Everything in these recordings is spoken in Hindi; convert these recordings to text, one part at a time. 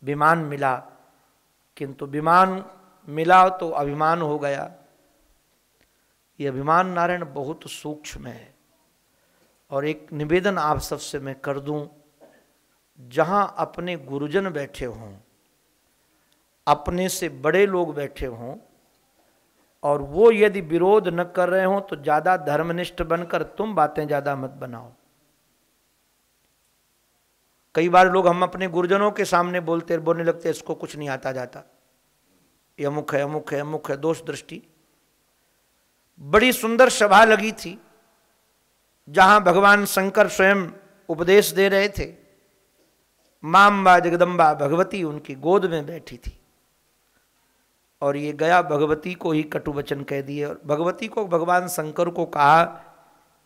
विमान मिला, किंतु विमान मिला तो अभिमान हो गया। ये अभिमान नारायण बहुत सूक्ष्म है। और एक निवेदन आप सबसे मैं कर दूं, जहां अपने गुरुजन बैठे हों, अपने से बड़े लोग बैठे हों, और वो यदि विरोध न कर रहे हों तो ज्यादा धर्मनिष्ठ बनकर तुम बातें ज्यादा मत बनाओ। कई बार लोग हम अपने गुरुजनों के सामने बोलने लगते, इसको कुछ नहीं आता जाता, ये अमुक है, अमुक है, अमुक है, दोष दृष्टि। बड़ी सुंदर सभा लगी थी जहां भगवान शंकर स्वयं उपदेश दे रहे थे। मांबा जगदम्बा भगवती उनकी गोद में बैठी थी, और ये गया भगवती को ही कटु वचन कह दिए। और भगवती को भगवान शंकर को कहा,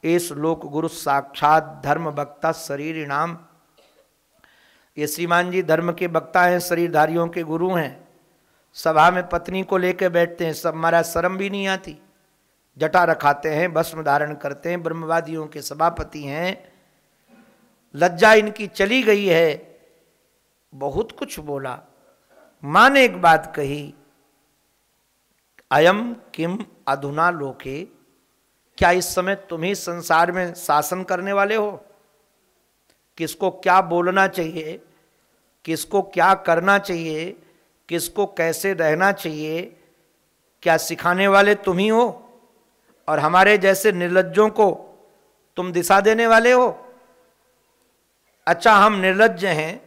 ए श्लोक गुरु साक्षात धर्म वक्ता शरीर नाम। ये श्रीमान जी धर्म के वक्ता हैं, शरीरधारियों के गुरु हैं। सभा में पत्नी को लेकर बैठते हैं, सब हमारा शर्म भी नहीं आती, जटा रखाते हैं, भस्म धारण करते हैं, ब्रह्मवादियों के सभापति हैं, लज्जा इनकी चली गई है। बहुत कुछ बोला। मां ने एक बात कही, अयम किम अधुना लोके, क्या इस समय तुम ही संसार में शासन करने वाले हो? किसको क्या बोलना चाहिए, किसको क्या करना चाहिए, किसको कैसे रहना चाहिए, क्या सिखाने वाले तुम ही हो? और हमारे जैसे निर्लज्जों को तुम दिशा देने वाले हो? अच्छा, हम निर्लज्ज हैं,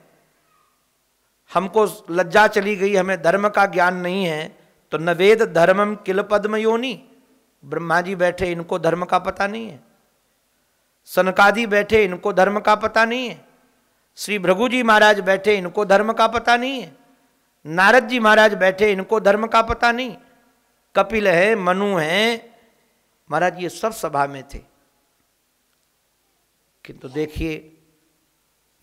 हमको लज्जा चली गई, हमें धर्म का ज्ञान नहीं है, तो न वेद धर्मम किल पद्म योनि। ब्रह्मा जी बैठे, इनको धर्म का पता नहीं है। सनकादि बैठे, इनको धर्म का पता नहीं है। श्री भृगु जी महाराज बैठे, इनको धर्म का पता नहीं है। नारद जी महाराज बैठे, इनको धर्म का पता नहीं। कपिल है, मनु है, महाराज ये सब सभा में थे। किंतु देखिए,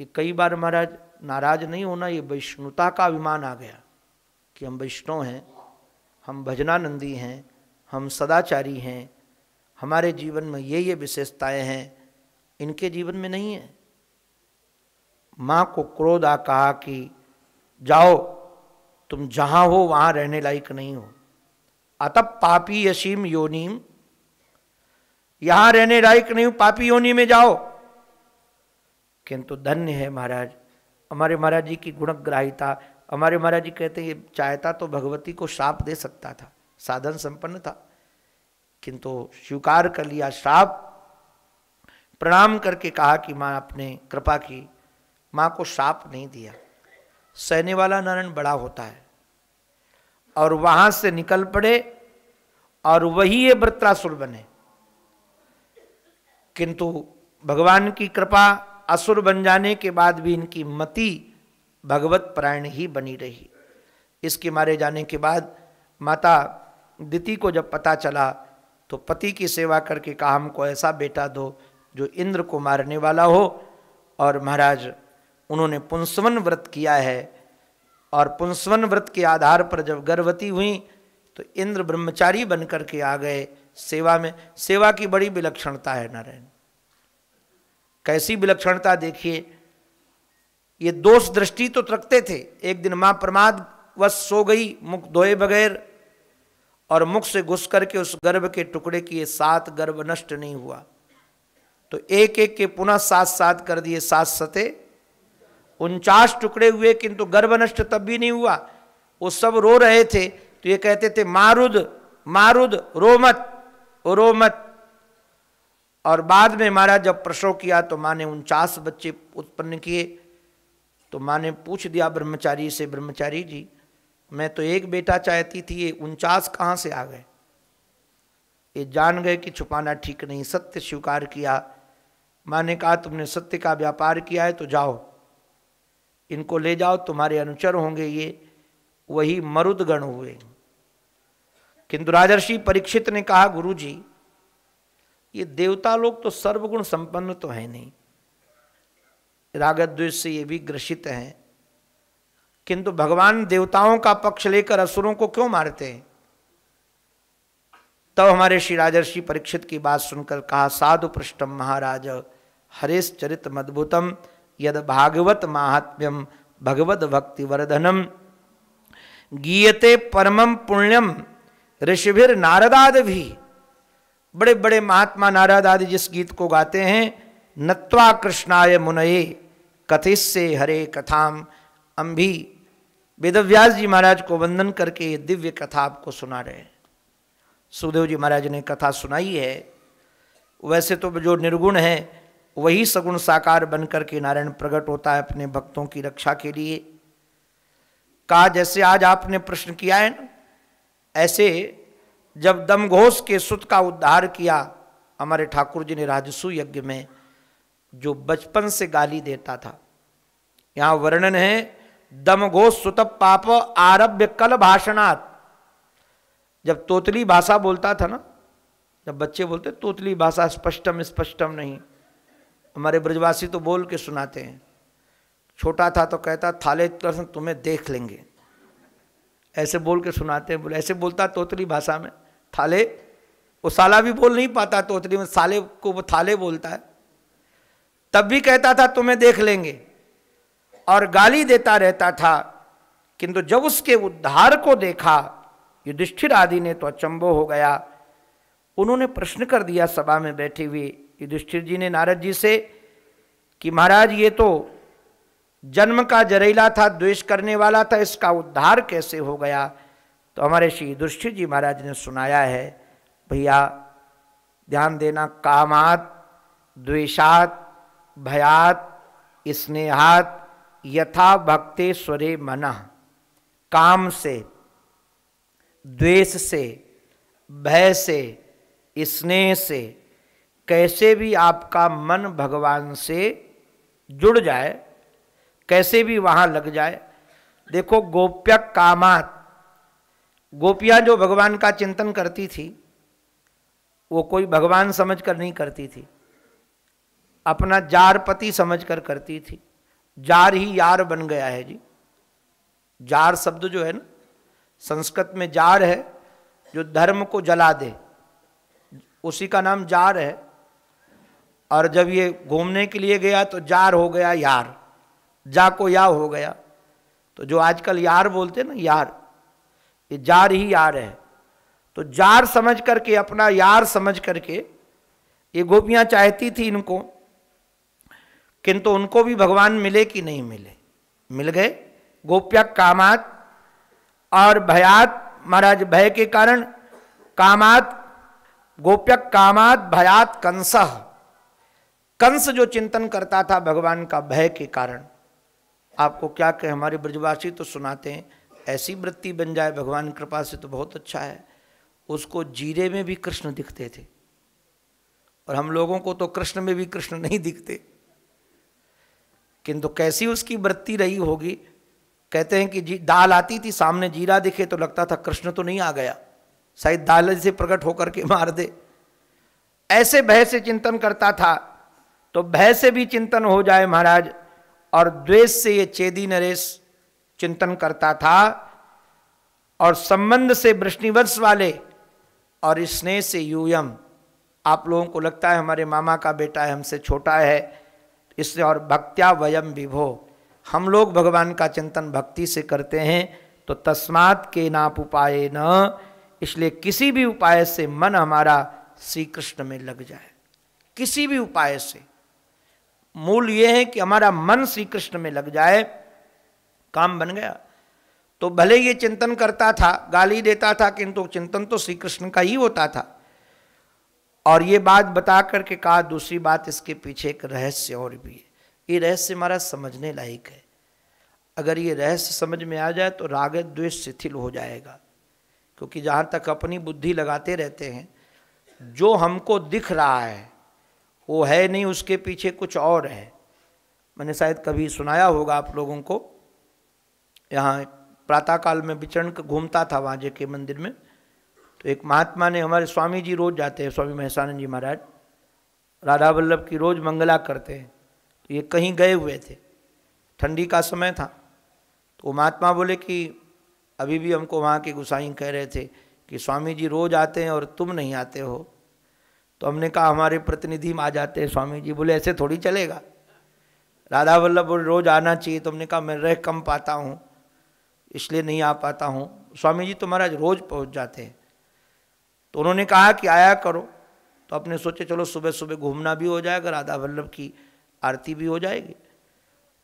ये कई बार महाराज नाराज नहीं होना, ये वैष्णुता का अभिमान आ गया कि हम वैष्णव हैं, हम भजनानंदी हैं, हम सदाचारी हैं, हमारे जीवन में ये विशेषताएं हैं, इनके जीवन में नहीं है। मां को क्रोध आ कहा कि जाओ, तुम जहां हो वहां रहने लायक नहीं हो। अतः पापी यशीम योनिम, यहां रहने लायक नहीं हो, पापी योनि में जाओ। किंतु धन्य है महाराज, हमारे महाराज जी की गुणग्राहिता। हमारे महाराज जी कहते हैं, ये चाहता तो भगवती को श्राप दे सकता था, साधन संपन्न था, किंतु स्वीकार कर लिया श्राप। प्रणाम करके कहा कि मां आपने कृपा की, मां को श्राप नहीं दिया। सहने वाला नारायण बड़ा होता है। और वहां से निकल पड़े, और वही ये वृत्रासुर बने। किंतु भगवान की कृपा, असुर बन जाने के बाद भी इनकी मति भगवत परायण ही बनी रही। इसके मारे जाने के बाद माता दिति को जब पता चला तो पति की सेवा करके कहा, हमको ऐसा बेटा दो जो इंद्र को मारने वाला हो। और महाराज उन्होंने पुंसवन व्रत किया है, और पुंसवन व्रत के आधार पर जब गर्भवती हुई तो इंद्र ब्रह्मचारी बन करके आ गए सेवा में। सेवा की बड़ी विलक्षणता है नारायण। कैसी विलक्षणता देखिए, ये दोष दृष्टि तो रखते थे। एक दिन मां प्रमादवश सो गई मुख धोए बगैर, और मुख से घुस करके उस गर्भ के टुकड़े किए, 7 गर्भ नष्ट नहीं हुआ। तो एक एक के पुनः 7 कर दिए, 7 सते 49 टुकड़े हुए, किंतु गर्भ नष्ट तब भी नहीं हुआ। वो सब रो रहे थे, तो ये कहते थे, मारुद मारुद रो मत, रो मत। और बाद में महाराज जब प्रसव किया तो माँ ने 49 बच्चे उत्पन्न किए। तो माँ ने पूछ दिया ब्रह्मचारी से, ब्रह्मचारी जी मैं तो एक बेटा चाहती थी, ये 49 कहाँ से आ गए? ये जान गए कि छुपाना ठीक नहीं, सत्य स्वीकार किया। माँ ने कहा, तुमने सत्य का व्यापार किया है तो जाओ, इनको ले जाओ, तुम्हारे अनुचर होंगे। ये वही मरुदगण हुए। किंतु राजर्षि परीक्षित ने कहा, गुरु जी ये देवता लोग तो सर्वगुण संपन्न तो है नहीं, राग द्वेष से ये भी ग्रसित हैं, किंतु भगवान देवताओं का पक्ष लेकर असुरों को क्यों मारते हैं? तब हमारे श्री राजर्षि परीक्षित की बात सुनकर कहा, साधु पृष्ठम महाराज हरेश चरित मद्भुतम यद भागवत महात्म्यम भगवत भक्ति वर्धनम गीयते परमम पुण्यम ऋषिभिर नारदाद भी। बड़े बड़े महात्मा नारद आदि जिस गीत को गाते हैं, नत्वा कृष्णाय मुनये कथिस्से हरे कथाम, हम भी वेदव्यास जी महाराज को वंदन करके ये दिव्य कथा आपको सुना रहे हैं। सुखदेव जी महाराज ने कथा सुनाई है। वैसे तो जो निर्गुण है वही सगुण साकार बन करके नारायण प्रकट होता है अपने भक्तों की रक्षा के लिए। कहा जैसे आज आपने प्रश्न किया है ना, ऐसे जब दमघोष के सुत का उद्धार किया हमारे ठाकुर जी ने राजसू यज्ञ में, जो बचपन से गाली देता था, यहां वर्णन है दमघोष सुत पाप आरभ्य कल भाषणात्। जब तोतली भाषा बोलता था ना, जब बच्चे बोलते तोतली भाषा स्पष्टम स्पष्टम नहीं, हमारे ब्रजवासी तो बोल के सुनाते हैं। छोटा था तो कहता थाले कृष्ण तुम्हें देख लेंगे, ऐसे बोल के सुनाते हैं। बोले ऐसे बोलता तोतली भाषा में, थाले, वो साला भी बोल नहीं पाता तोतली में, साले को वो थाले बोलता है। तब भी कहता था तुम्हें देख लेंगे और गाली देता रहता था। किंतु जब उसके उद्धार को देखा युधिष्ठिर आदि ने तो अचंभो हो गया। उन्होंने प्रश्न कर दिया सभा में बैठे हुए युधिष्ठिर जी ने नारद जी से कि महाराज ये तो जन्म का जहरीला था, द्वेष करने वाला था, इसका उद्धार कैसे हो गया? तो हमारे श्री युधिष्ठिर जी महाराज ने सुनाया है, भैया ध्यान देना, कामात द्वेषात भयात स्नेहात यथा भक्ते स्वरे मनः। काम से, द्वेष से, भय से, स्नेह से कैसे भी आपका मन भगवान से जुड़ जाए, कैसे भी वहां लग जाए। देखो गोप्य कामात, गोपियां जो भगवान का चिंतन करती थी वो कोई भगवान समझकर नहीं करती थी, अपना जार पति समझकर करती थी। जार ही यार बन गया है जी। जार शब्द जो है ना, संस्कृत में जार है जो धर्म को जला दे, उसी का नाम जार है। और जब ये घूमने के लिए गया तो जार हो गया यार, जा को या हो गया। तो जो आजकल यार बोलते ना यार, ये जार ही यार है। तो जार समझ करके, अपना यार समझ करके ये गोपियां चाहती थी इनको, किंतु उनको भी भगवान मिले कि नहीं मिले, मिल गए। गोप्य कामात और भयात, महाराज भय के कारण, कामात गोप्य कामात भयात कंसः, कंस जो चिंतन करता था भगवान का भय के कारण। आपको क्या कहें, हमारे ब्रजवासी तो सुनाते हैं ऐसी वृत्ति बन जाए भगवान कृपा से तो बहुत अच्छा है। उसको जीरे में भी कृष्ण दिखते थे और हम लोगों को तो कृष्ण में भी कृष्ण नहीं दिखते, किंतु कैसी उसकी वृत्ति रही होगी। कहते हैं कि दाल आती थी, सामने जीरा दिखे तो लगता था कृष्ण तो नहीं आ गया, शायद दाल से प्रकट होकर के मार दे। ऐसे भय से चिंतन करता था। तो भय से भी चिंतन हो जाए महाराज, और द्वेष से ये चेदी नरेश चिंतन करता था, और संबंध से वृष्णिवंश वाले, और स्नेह से यूयम। आप लोगों को लगता है हमारे मामा का बेटा है, हमसे छोटा है, इससे, और भक्त्या वयम विभो, हम लोग भगवान का चिंतन भक्ति से करते हैं। तो तस्मात् के नाप उपाय न, इसलिए किसी भी उपाय से मन हमारा श्री कृष्ण में लग जाए, किसी भी उपाय से। मूल ये है कि हमारा मन श्री कृष्ण में लग जाए, काम बन गया। तो भले ये चिंतन करता था, गाली देता था, किंतु चिंतन तो श्री कृष्ण का ही होता था। और ये बात बता करके कहा, दूसरी बात इसके पीछे एक रहस्य और भी है। ये रहस्य हमारा समझने लायक है। अगर ये रहस्य समझ में आ जाए तो राग द्वेष शिथिल हो जाएगा। क्योंकि जहाँ तक अपनी बुद्धि लगाते रहते हैं, जो हमको दिख रहा है वो है नहीं, उसके पीछे कुछ और है। मैंने शायद कभी सुनाया होगा आप लोगों को, यहाँ प्रातःकाल में विचरण घूमता था वहाँ जे के मंदिर में, तो एक महात्मा ने, हमारे स्वामी जी रोज जाते हैं, स्वामी महेशानंद जी महाराज राधा वल्लभ की रोज मंगला करते हैं। तो ये कहीं गए हुए थे, ठंडी का समय था। तो वो महात्मा बोले कि अभी भी हमको वहाँ के गुसाई कह रहे थे कि स्वामी जी रोज आते हैं और तुम नहीं आते हो। तो हमने कहा हमारे प्रतिनिधि आ जाते हैं स्वामी जी। बोले ऐसे थोड़ी चलेगा, राधा वल्लभ बोले रोज आना चाहिए। तो हमने कहा मैं रह कम पाता हूँ इसलिए नहीं आ पाता हूँ। स्वामी जी तो महाराज रोज पहुँच जाते हैं। तो उन्होंने कहा कि आया करो। तो अपने सोचे चलो सुबह सुबह घूमना भी हो जाएगा, राधा वल्लभ की आरती भी हो जाएगी।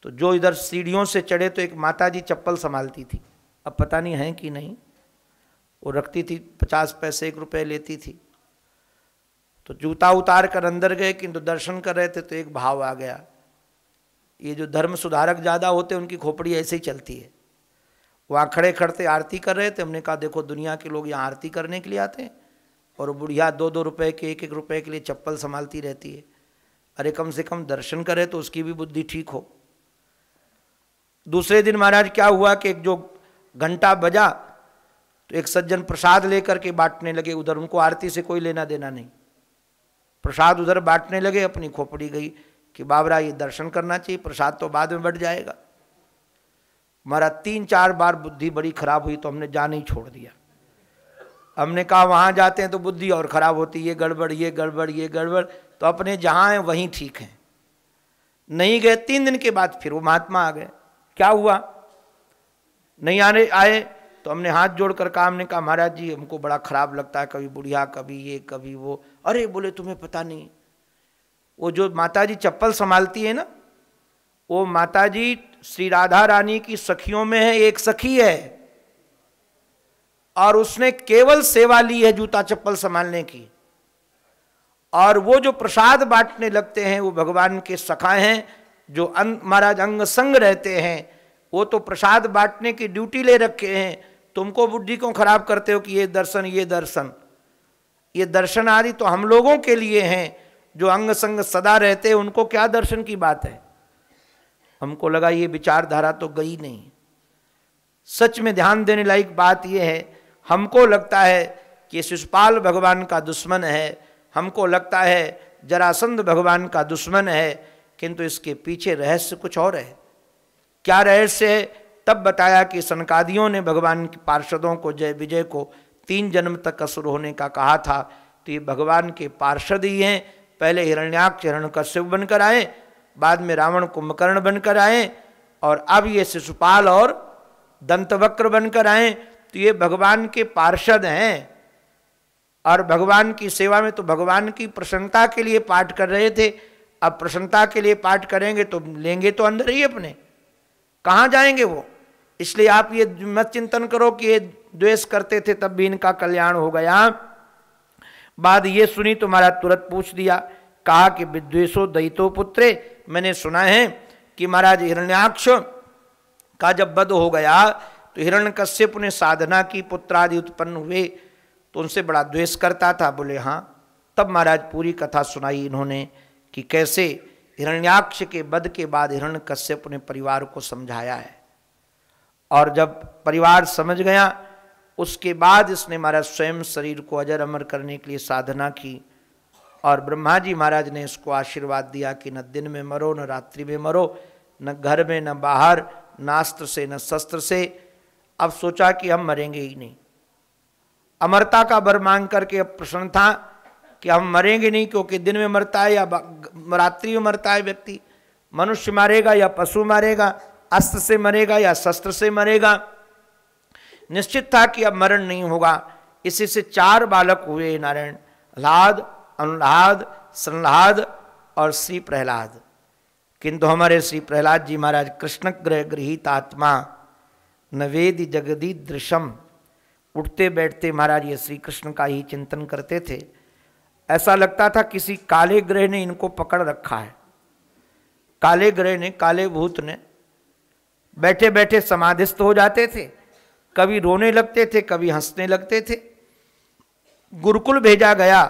तो जो इधर सीढ़ियों से चढ़े तो एक माता जी चप्पल संभालती थी, अब पता नहीं है कि नहीं, वो रखती थी 50 पैसे 1 रुपये लेती थी। तो जूता उतार कर अंदर गए, किंतु दर्शन कर रहे थे तो एक भाव आ गया, ये जो धर्म सुधारक ज़्यादा होते हैं उनकी खोपड़ी ऐसे ही चलती है। वहाँ खड़े खड़ते आरती कर रहे थे। हमने कहा देखो दुनिया के लोग यहाँ आरती करने के लिए आते हैं और बुढ़िया 2-2 रुपये के 1-1 रुपये के लिए चप्पल संभालती रहती है। अरे कम से कम दर्शन करे तो उसकी भी बुद्धि ठीक हो। दूसरे दिन महाराज क्या हुआ कि एक जो घंटा बजा तो एक सज्जन प्रसाद लेकर के बांटने लगे उधर। उनको आरती से कोई लेना देना नहीं, प्रसाद उधर बांटने लगे। अपनी खोपड़ी गई कि बाबरा ये दर्शन करना चाहिए, प्रसाद तो बाद में बढ़ जाएगा। हमारा 3-4 बार बुद्धि बड़ी खराब हुई तो हमने जान ही छोड़ दिया। हमने कहा वहाँ जाते हैं तो बुद्धि और खराब होती, ये गड़बड़ ये गड़बड़ ये गड़बड़। तो अपने जहाँ हैं वहीं ठीक हैं। नहीं गए। 3 दिन के बाद फिर वो महात्मा आ गए। क्या हुआ, नहीं आए तो हमने हाथ जोड़कर कहा, हमने कहा महाराज जी हमको बड़ा खराब लगता है, कभी बुढ़िया कभी ये कभी वो। अरे बोले तुम्हें पता नहीं, वो जो माता जी चप्पल संभालती है ना, वो माता जी श्री राधा रानी की सखियों में है, एक सखी है और उसने केवल सेवा ली है जूता चप्पल संभालने की। और वो जो प्रसाद बांटने लगते हैं वो भगवान के सखा हैं, जो महाराज अंग संग रहते हैं। वो तो प्रसाद बांटने की ड्यूटी ले रखे हैं। तुमको बुद्धि को खराब करते हो कि ये दर्शन ये दर्शन, ये दर्शन आदि तो हम लोगों के लिए हैं जो अंग संग सदा रहते हैं। उनको क्या दर्शन की बात है। हमको लगा ये विचारधारा तो गई नहीं। सच में ध्यान देने लायक बात यह है, हमको लगता है कि शिशुपाल भगवान का दुश्मन है, हमको लगता है जरासंध भगवान का दुश्मन है, किंतु इसके पीछे रहस्य कुछ और है। क्या रहस्य है, तब बताया कि सनकादियों ने भगवान के पार्षदों को, जय विजय को 3 जन्म तक असुर होने का कहा था। तो ये भगवान के पार्षद ही हैं। पहले हिरण्याक्ष हिरण्यकश्यप बनकर आए, बाद में रावण कुंभकर्ण बनकर आए और अब ये शिशुपाल और दंतवक्र बनकर आए। तो ये भगवान के पार्षद हैं और भगवान की सेवा में, तो भगवान की प्रसन्नता के लिए पाठ कर रहे थे। अब प्रसन्नता के लिए पाठ करेंगे तो लेंगे तो अंदर ही अपने, कहाँ जाएंगे वो। इसलिए आप ये मत चिंतन करो कि ये द्वेष करते थे तब भी इनका कल्याण हो गया। बात ये सुनी तो महाराज तुरंत पूछ दिया, कहा कि विद्वेषो दयितो पुत्रे। मैंने सुना है कि महाराज हिरण्याक्ष का जब वध हो गया तो हिरण्यकश्यप ने साधना की, पुत्र आदि उत्पन्न हुए, तो उनसे बड़ा द्वेष करता था। बोले हाँ। तब महाराज पूरी कथा सुनाई इन्होंने कि कैसे हिरण्याक्ष के वध के बाद हिरण्यकश्यप ने परिवार को समझाया है। और जब परिवार समझ गया उसके बाद इसने महाराज स्वयं शरीर को अजर अमर करने के लिए साधना की। और ब्रह्मा जी महाराज ने इसको आशीर्वाद दिया कि न दिन में मरो न रात्रि में मरो, न घर में न बाहर, न अस्त्र से न शस्त्र से। अब सोचा कि हम मरेंगे ही नहीं। अमरता का वर मांग करके अब प्रसन्न था कि हम मरेंगे नहीं, क्योंकि दिन में मरता है या रात्रि में मरता है व्यक्ति, मनुष्य मारेगा या पशु मारेगा, अस्त्र से मरेगा या शस्त्र से मरेगा। निश्चित था कि अब मरण नहीं होगा। इसी से 4 बालक हुए नारायण, ह्लाद, अनुह्लाद, संह्लाद और श्री प्रहलाद। किंतु हमारे श्री प्रहलाद जी महाराज कृष्ण ग्रह गृहीत आत्मा न वेदि जगदी दृशम, उठते बैठते महाराज ये श्री कृष्ण का ही चिंतन करते थे। ऐसा लगता था किसी काले ग्रह ने इनको पकड़ रखा है। काले ग्रह ने, काले भूत ने। बैठे बैठे समाधिस्थ हो जाते थे, कभी रोने लगते थे, कभी हंसने लगते थे। गुरुकुल भेजा गया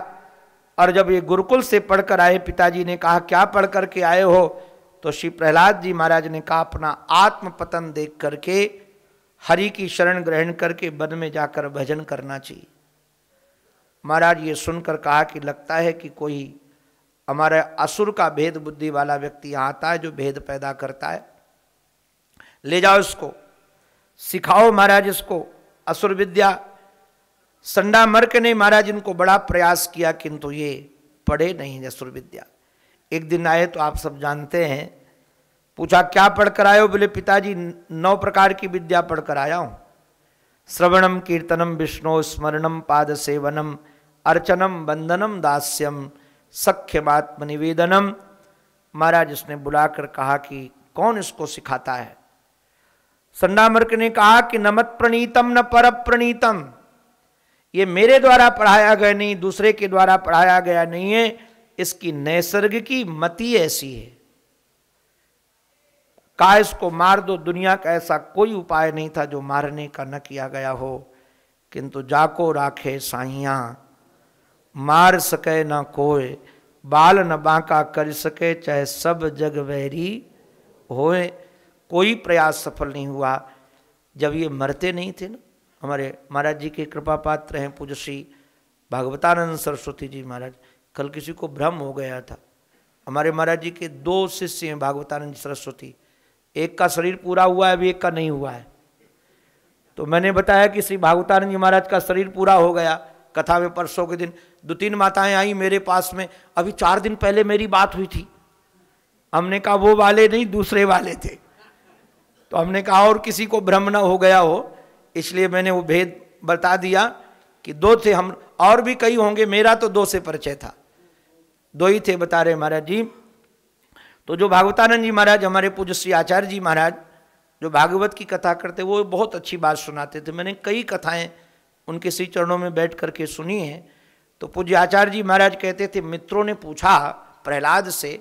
और जब ये गुरुकुल से पढ़कर आए, पिताजी ने कहा क्या पढ़ करके आए हो, तो श्री प्रहलाद जी महाराज ने कहा अपना आत्म पतन देख करके हरि की शरण ग्रहण करके वन में जाकर भजन करना चाहिए। महाराज ये सुनकर कहा कि लगता है कि कोई हमारा असुर का भेद बुद्धि वाला व्यक्ति यहाँ आता है जो भेद पैदा करता है। ले जाओ इसको, सिखाओ महाराज इसको असुर विद्या। संडामर्क ने महाराज इनको बड़ा प्रयास किया, किंतु ये पढ़े नहीं असुर विद्या। एक दिन आए तो आप सब जानते हैं, पूछा क्या पढ़ कर आए हो? बोले पिताजी 9 प्रकार की विद्या पढ़ कर आया हूं। श्रवणम कीर्तनम विष्णु स्मरणम पाद सेवनम अर्चनम बंदनम दास्यम सख्यमात्म निवेदनम। महाराज इसने बुलाकर कहा कि कौन इसको सिखाता है? संडामर्क ने कहा कि न मत प्रणीतम न पर प्रणीतम, ये मेरे द्वारा पढ़ाया गया नहीं, दूसरे के द्वारा पढ़ाया गया नहीं है, इसकी नैसर्गिकी मति ऐसी है। का इसको मार दो, दुनिया का ऐसा कोई उपाय नहीं था जो मारने का न किया गया हो, किंतु जाको राखे साहिया मार सके न कोय, बाल न बांका कर सके चाहे सब जग वैरी होए। कोई प्रयास सफल नहीं हुआ। जब ये मरते नहीं थे ना, हमारे महाराज जी के कृपा पात्र हैं पूज्य श्री भागवतानंद सरस्वती जी महाराज। कल किसी को भ्रम हो गया था, हमारे महाराज जी के 2 शिष्य हैं भागवतानंद सरस्वती, एक का शरीर पूरा हुआ है, अभी एक का नहीं हुआ है। तो मैंने बताया कि श्री भागवतानंद जी महाराज का शरीर पूरा हो गया। कथा में परसों के दिन 2-3 माताएं आई मेरे पास में, अभी 4 दिन पहले मेरी बात हुई थी। हमने कहा वो वाले नहीं, दूसरे वाले थे। तो हमने कहा और किसी को भ्रम न हो गया हो, इसलिए मैंने वो भेद बता दिया कि 2 थे, हम और भी कई होंगे, मेरा तो 2 से परिचय था, 2 ही थे बता रहे महाराज जी। तो जो भागवतानंद जी महाराज हमारे पूज्य श्री आचार्य जी महाराज जो भागवत की कथा करते, वो बहुत अच्छी बात सुनाते थे। मैंने कई कथाएं उनके श्री चरणों में बैठ करके सुनी है। तो पूज्य आचार्य जी महाराज कहते थे, मित्रों ने पूछा प्रहलाद से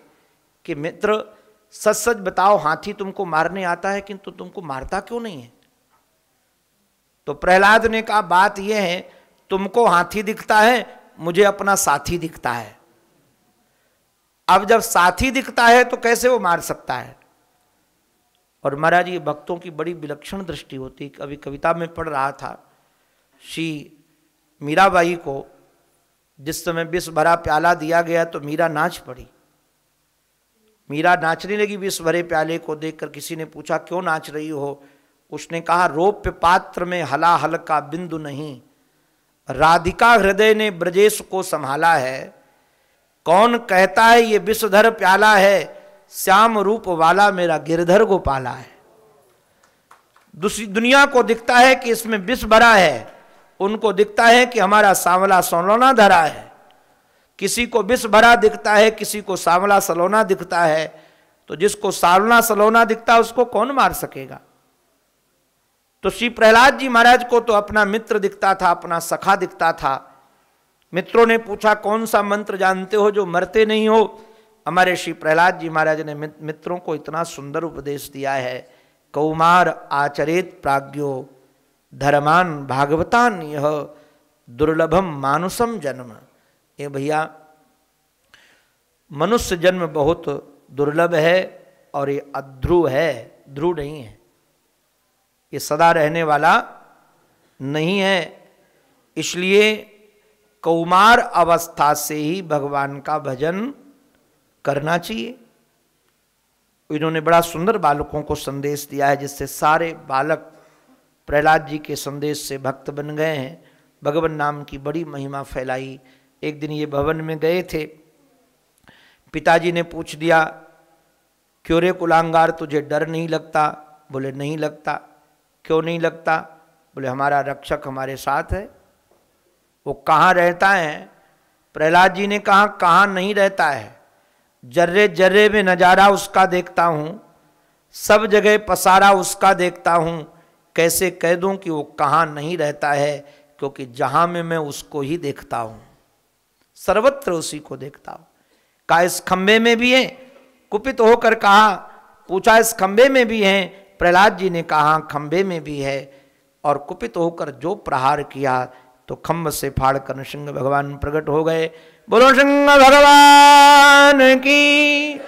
कि मित्र सच सच बताओ, हाथी तुमको मारने आता है किंतु तुमको मारता क्यों नहीं है? तो प्रहलाद ने कहा बात यह है, तुमको हाथी दिखता है, मुझे अपना साथी दिखता है। अब जब साथी दिखता है तो कैसे वो मार सकता है? और महाराज ये भक्तों की बड़ी विलक्षण दृष्टि होती। अभी कविता में पढ़ रहा था, श्री मीराबाई को जिस समय विष भरा प्याला दिया गया तो मीरा नाच पड़ी। मीरा नाचने लगी विष भरे प्याले को देखकर। किसी ने पूछा क्यों नाच रही हो? उसने कहा रौप्य पात्र में हलाहल का बिंदु नहीं, राधिका हृदय ने ब्रजेश को संभाला है। कौन कहता है ये विषधर प्याला है, श्याम रूप वाला मेरा गिरधर गोपाला है। दूसरी दुनिया को दिखता है कि इसमें विष भरा है, उनको दिखता है कि हमारा सांवला सलोना धरा है। किसी को विष भरा दिखता है, किसी को सांवला सलोना दिखता है। तो जिसको सांवला सलोना दिखता है उसको कौन मार सकेगा? तो श्री प्रहलाद जी महाराज को तो अपना मित्र दिखता था, अपना सखा दिखता था। मित्रों ने पूछा कौन सा मंत्र जानते हो जो मरते नहीं हो? हमारे श्री प्रहलाद जी महाराज ने मित्रों को इतना सुंदर उपदेश दिया है, कौमार आचरेत प्राज्ञो धर्मान भागवतान यह दुर्लभम मानुषम जन्म। ये भैया मनुष्य जन्म बहुत दुर्लभ है और ये अध्रुव है, ध्रुव नहीं है, ये सदा रहने वाला नहीं है। इसलिए कौमार अवस्था से ही भगवान का भजन करना चाहिए। इन्होंने बड़ा सुंदर बालकों को संदेश दिया है, जिससे सारे बालक प्रहलाद जी के संदेश से भक्त बन गए हैं, भगवान नाम की बड़ी महिमा फैलाई। एक दिन ये भवन में गए थे, पिताजी ने पूछ दिया क्यों रे कुलांगार तुझे डर नहीं लगता? बोले नहीं लगता। क्यों नहीं लगता? बोले हमारा रक्षक हमारे साथ है। वो कहाँ रहता है? प्रहलाद जी ने कहा कहाँ नहीं रहता है, जर्रे जर्रे में नजारा उसका देखता हूँ, सब जगह पसारा उसका देखता हूँ। कैसे कह दूं कि वो कहाँ नहीं रहता है? क्योंकि जहां में मैं उसको ही देखता हूं, सर्वत्र उसी को देखता हूं। कहा इस खंबे में भी है? कुपित होकर कहा, पूछा इस खंबे में भी है? प्रहलाद जी ने कहा खंबे में भी है। और कुपित होकर जो प्रहार किया तो खंब से फाड़कर नृसिंह भगवान प्रकट हो गए। बोलो सिंह भगवान की।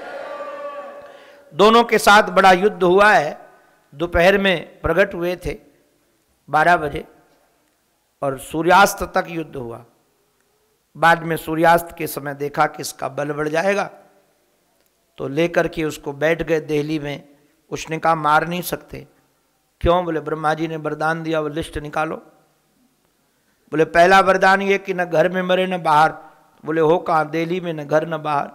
दोनों के साथ बड़ा युद्ध हुआ है। दोपहर में प्रकट हुए थे 12 बजे और सूर्यास्त तक युद्ध हुआ। बाद में सूर्यास्त के समय देखा कि इसका बल बढ़ जाएगा तो लेकर के उसको बैठ गए देहली में। उसने कहा मार नहीं सकते। क्यों? बोले ब्रह्मा जी ने वरदान दिया, वो लिस्ट निकालो। बोले पहला वरदान ये कि न घर में मरे न बाहर। बोले हो कहाँ? दिल्ली में, न घर न बाहर।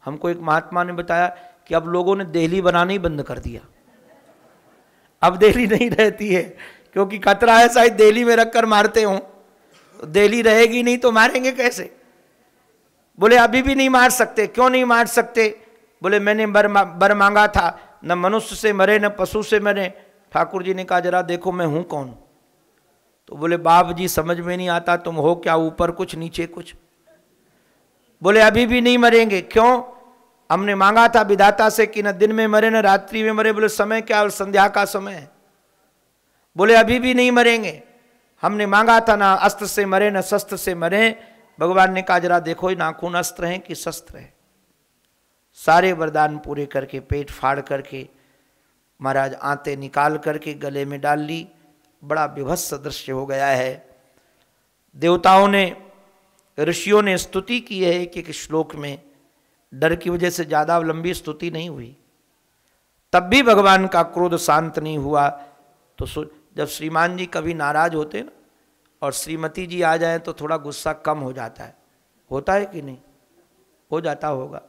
हमको एक महात्मा ने बताया कि अब लोगों ने दिल्ली बनाना ही बंद कर दिया, अब दिल्ली नहीं रहती है, क्योंकि खतरा है शायद दिल्ली में रखकर मारते हो, तो दिल्ली रहेगी नहीं तो मारेंगे कैसे। बोले अभी भी नहीं मार सकते। क्यों नहीं मार सकते? बोले मैंने बर मांगा था, न मनुष्य से मरे न पशु से मरे। ठाकुर जी ने कहा जरा देखो मैं हूं कौन? तो बोले बाप जी समझ में नहीं आता, तुम हो क्या, ऊपर कुछ नीचे कुछ। बोले अभी भी नहीं मरेंगे। क्यों? हमने मांगा था विधाता से कि न दिन में मरे न रात्रि में मरे। बोले समय क्या? और संध्या का समय है। बोले अभी भी नहीं मरेंगे। हमने मांगा था ना अस्त्र से मरे न शस्त्र से मरे। भगवान ने कहा जरा देखो ये नाखून अस्त्र हैं कि शस्त्र है। सारे वरदान पूरे करके पेट फाड़ करके महाराज आंतें निकाल करके गले में डाल ली। बड़ा विभत्स दृश्य हो गया है। देवताओं ने, ऋषियों ने स्तुति की है एक एक श्लोक में। डर की वजह से ज्यादा लंबी स्तुति नहीं हुई, तब भी भगवान का क्रोध शांत नहीं हुआ। तो जब श्रीमान जी कभी नाराज होते ना और श्रीमती जी आ जाए तो थोड़ा गुस्सा कम हो जाता है। होता है कि नहीं? हो जाता होगा।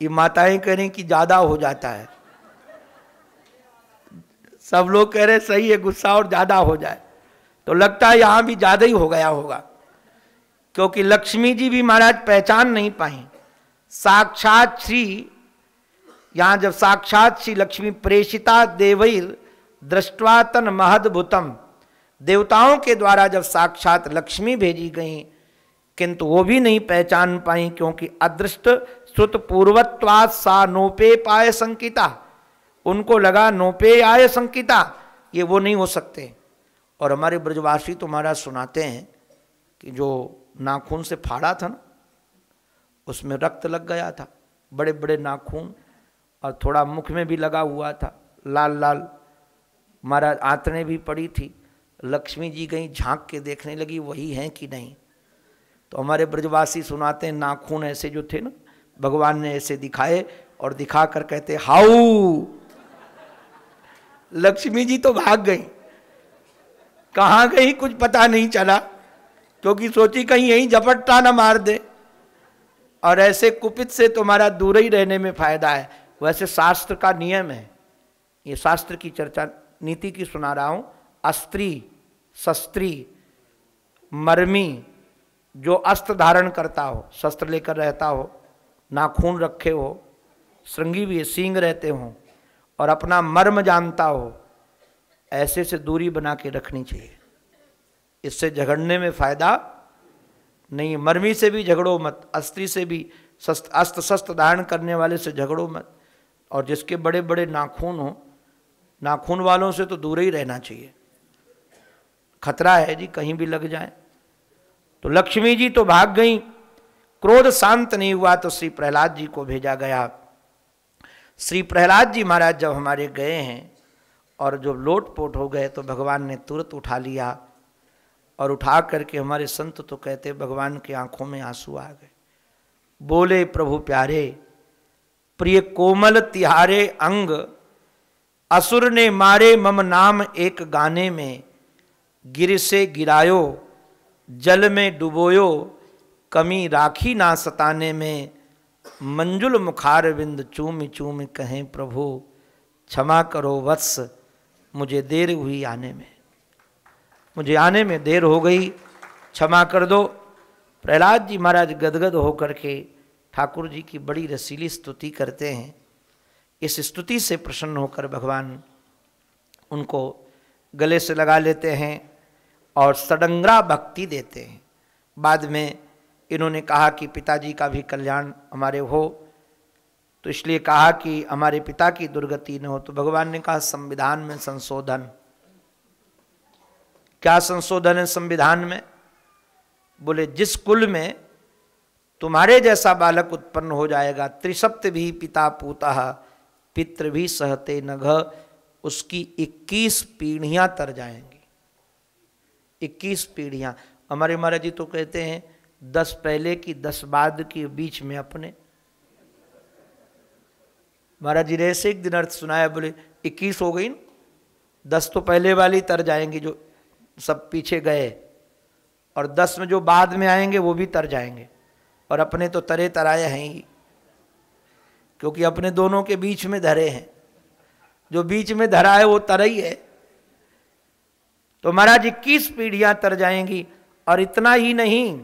ये माताएं कह रही कि ज्यादा हो जाता है। सब लोग कह रहे सही है, गुस्सा और ज्यादा हो जाए, तो लगता है यहां भी ज्यादा ही हो गया होगा। क्योंकि लक्ष्मी जी भी महाराज पहचान नहीं पाई। साक्षात श्री, यहां जब साक्षात श्री लक्ष्मी प्रेषिता देवैर दृष्ट्वा तन महद्भुतम, देवताओं के द्वारा जब साक्षात लक्ष्मी भेजी गई, किंतु वो भी नहीं पहचान पाई, क्योंकि अदृष्ट श्रुत पूर्वत्वात् सा नोपे पाय संकिता। उनको लगा नोपे आय संकिता, ये वो नहीं हो सकते। और हमारे ब्रजवासी तो महाराज सुनाते हैं कि जो नाखून से फाड़ा था ना, उसमें रक्त लग गया था, बड़े बड़े नाखून, और थोड़ा मुख में भी लगा हुआ था, लाल लाल। महाराज आंतने भी पड़ी थी। लक्ष्मी जी गई झांक के देखने लगी वही हैं कि नहीं। तो हमारे ब्रजवासी सुनाते हैं नाखून ऐसे जो थे ना, भगवान ने ऐसे दिखाए और दिखाकर कहते हाउ। लक्ष्मी जी तो भाग गई, कहाँ गई कुछ पता नहीं चला, क्योंकि सोची कहीं यहीं झपट्टा ना मार दे। और ऐसे कुपित से तुम्हारा दूर ही रहने में फायदा है। वैसे शास्त्र का नियम है, ये शास्त्र की चर्चा नीति की सुना रहा हूं। अस्त्री, शस्त्री, मर्मी, जो अस्त्र धारण करता हो, शस्त्र लेकर रहता हो, नाखून रखे हो, श्रृंगी भी सींग रहते हो, और अपना मर्म जानता हो, ऐसे से दूरी बना के रखनी चाहिए। इससे झगड़ने में फायदा नहीं। मर्मी से भी झगड़ो मत, अस्त्री से भी, अस्त्र शस्त्र धारण करने वाले से झगड़ो मत। और जिसके बड़े बड़े नाखून हो, नाखून वालों से तो दूर ही रहना चाहिए, खतरा है जी, कहीं भी लग जाए। तो लक्ष्मी जी तो भाग गई। क्रोध शांत नहीं हुआ तो श्री प्रहलाद जी को भेजा गया। श्री प्रहलाद जी महाराज जब हमारे गए हैं और जो लोटपोट हो गए, तो भगवान ने तुरंत उठा लिया। और उठा करके हमारे संत तो कहते भगवान की आंखों में आंसू आ गए। बोले प्रभु प्यारे, प्रिय कोमल तिहारे अंग, असुर ने मारे मम नाम एक गाने में, गिर से गिरायो जल में डुबोयो, कमी राखी ना सताने में, मंजुल मुखार विंद चूम चूम कहें प्रभु, क्षमा करो वत्स मुझे देर हुई आने में, मुझे आने में देर हो गई, क्षमा कर दो। प्रहलाद जी महाराज गदगद होकर के ठाकुर जी की बड़ी रसीली स्तुति करते हैं। इस स्तुति से प्रसन्न होकर भगवान उनको गले से लगा लेते हैं और सडंगरा भक्ति देते हैं। बाद में इन्होंने कहा कि पिताजी का भी कल्याण हमारे हो, तो इसलिए कहा कि हमारे पिता की दुर्गति न हो। तो भगवान ने कहा संविधान में संशोधन। क्या संशोधन है संविधान में? बोले जिस कुल में तुम्हारे जैसा बालक उत्पन्न हो जाएगा, त्रिसप्त भी पिता पूतः पितृ भी सहते नघ, उसकी 21 पीढ़ियां तर जाएंगी। 21 पीढ़ियां। हमारे महाराज जी तो कहते हैं 10 पहले की 10 बाद के बीच में अपने। महाराज जी ने ऐसे एक दिन अर्थ सुनाया, बोले 21 हो गई ना, 10 तो पहले वाली तर जाएंगी जो सब पीछे गए, और 10 में जो बाद में आएंगे वो भी तर जाएंगे, और अपने तो तरे तराए हैं ही, क्योंकि अपने दोनों के बीच में धरे हैं। जो बीच में धरा है वो तर ही है। तो महाराज 21 पीढ़ियां तर जाएंगी। और इतना ही नहीं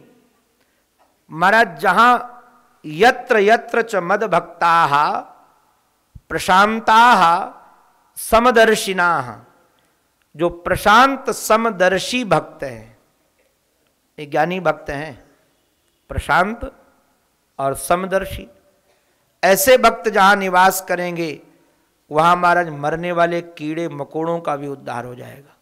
महाराज, जहां यत्र यत्र च मद भक्ताः प्रशांताः समदर्शिनाः, जो प्रशांत समदर्शी भक्त हैं, ये ज्ञानी भक्त हैं, प्रशांत और समदर्शी, ऐसे भक्त जहां निवास करेंगे वहां महाराज मरने वाले कीड़े मकोड़ों का भी उद्धार हो जाएगा।